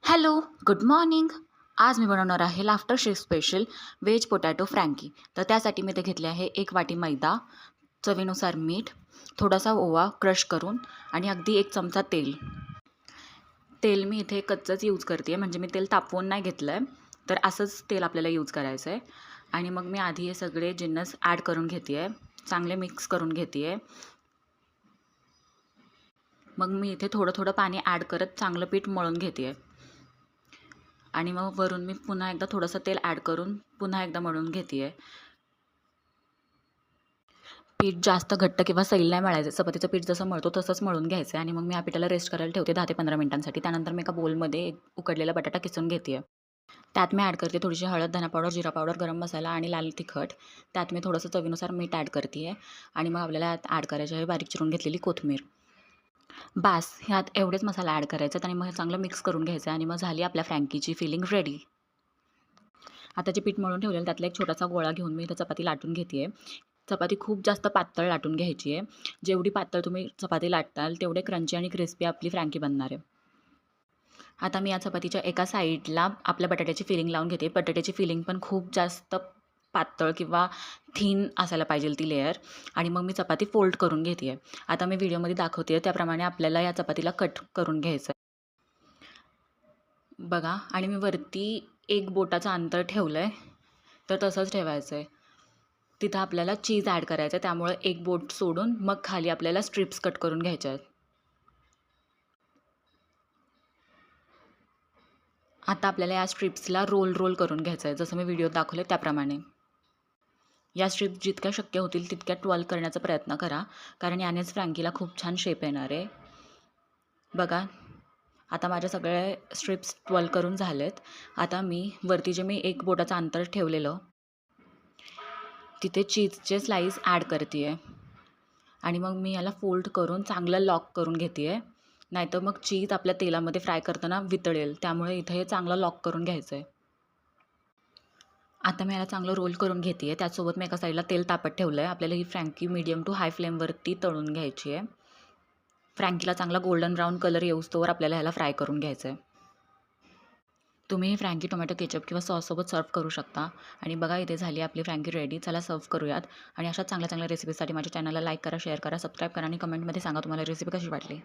Hello, good morning. आज मी बनवणार आहे laughter chef special veg potato Frankie. तर त्यासाठी मी ते घेतले आहे 1 वाटी मैदा, चवीनुसार मीठ, थोडासा ओवा क्रश करून आणि अगदी 1 चमचा तेल. तेल मी इथे कच्चंच यूज करते आहे, म्हणजे मी तेल तापवून नाही घेतलं आहे. तर असंच तेल आपल्याला यूज करायचं आहे. आणि मग मी आधी हे सगळे जिन्नस ॲड करून घेते आहे. चांगले मिक्स करून घेते आहे. मग मी इथे थोडं थोडं पाणी ॲड करत चांगलं पीठ मळून घेते आहे. आणि मग वरून मी पुन्हा एकदा थोडंसं तेल ॲड करून पुन्हा एकदा मळून घेते आहे. पीठ जास्त घट्ट किंवा सैल नाही मळायचं. चपातीचं पीठ जसं मळतो तसंच मळून घ्यायचं आहे. आणि मग मी या पिठाला रेस्ट करायला ठेवते 10 ते 15 मिनिटांसाठी. त्यानंतर मी एका बोलमध्ये एक उकडलेला बटाटा किसून घेते आहे. त्यात मी ॲड करते थोडीशी हळद, धना पावडर, जिरा पावडर, गरम मसाला आणि लाल तिखट. त्यात मी थोडंसं चवीनुसार मीठ ॲड करते आहे. आणि मग आपल्याला यात ॲड करायची आहे बारीक चिरून घेतलेली कोथिंबीर. बास, ह्यात एवढेच मसाला ॲड करायचे आहेत आणि मग हे चांगलं मिक्स करून घ्यायचं आहे. आणि मग झाली आपल्या फ्रँकीची फिलिंग रेडी. आता जे पीठ मळून ठेवलेलं त्यातला एक छोटासा गोळा घेऊन मी इथं चपाती लाटून घेते आहे. चपाती खूप जास्त पातळ लाटून घ्यायची आहे. जेवढी पातळ तुम्ही चपाती लाटाल तेवढे क्रंची आणि क्रिस्पी आपली फ्रँकी बनणार आहे. आता मी या चपातीच्या एका साईडला आपल्या बटाट्याची फिलिंग लावून घेते. बटाट्याची फिलिंग पण खूप जास्त पातळ किंवा थिन असायला पाहिजे ती लेयर. आणि मग मी चपाती फोल्ड करून घेते आहे. आता मी व्हिडिओमध्ये दाखवते आहे त्याप्रमाणे आपल्याला या चपातीला कट करून घ्यायचं आहे. बघा, आणि मी वरती 1 बोटाचं अंतर ठेवलं आहे. तर तसंच ठेवायचं आहे. तिथं आपल्याला चीज ॲड करायचं आहे. त्यामुळे 1 बोट सोडून मग खाली आपल्याला स्ट्रिप्स कट करून घ्यायच्या आहेत. आता आपल्याला या स्ट्रिप्सला रोल करून घ्यायचं आहे, जसं मी व्हिडिओत दाखवलं त्याप्रमाणे. या स्ट्रिप्स जितक्या शक्य होतील तितक्या ट्वेल करण्याचा प्रयत्न करा, कारण यानेच फ्रँकीला खूप छान शेप येणार आहे. बघा, आता माझ्या सगळ्या स्ट्रिप्स ट्वेल करून झालेत. आता मी वरती जे मी 1 बोटाचं अंतर ठेवलेलं तिथे चीजचे स्लाईस ॲड करते आहे. आणि मग मी याला फोल्ड करून चांगलं लॉक करून घेते आहे. नाहीतर मग चीज आपल्या तेलामध्ये फ्राय करताना वितळेल. त्यामुळे इथे हे चांगलं लॉक करून घ्यायचं आहे. आता मी याला चांगलं रोल करून घेते आहे. त्याचसोबत मी एका साईडला तेल तापत ठेवलं आहे. आपल्याला ही फ्रँकी मीडियम टू हाय फ्लेमवरती तळून घ्यायची आहे. फ्रँकीला चांगला गोल्डन ब्राऊन कलर येऊस्तोवर आपल्याला ह्याला फ्राय करून घ्यायचं आहे. तुम्ही ही फ्रँकी टोमॅटो केचप किंवा सॉससोबत सर्व्ह करू शकता. आणि बघा, इथे झाली आपली फ्रँकी रेडी. चला सर्व्ह करूयात. आणि अशा चांगल्या चांगल्या रेसिपीजसाठी माझ्या चॅनलला लाईक करा, शेअर करा, सबस्क्राईब करा आणि कमेंटमध्ये सांगा तुम्हाला रेसिपी कशी वाटली.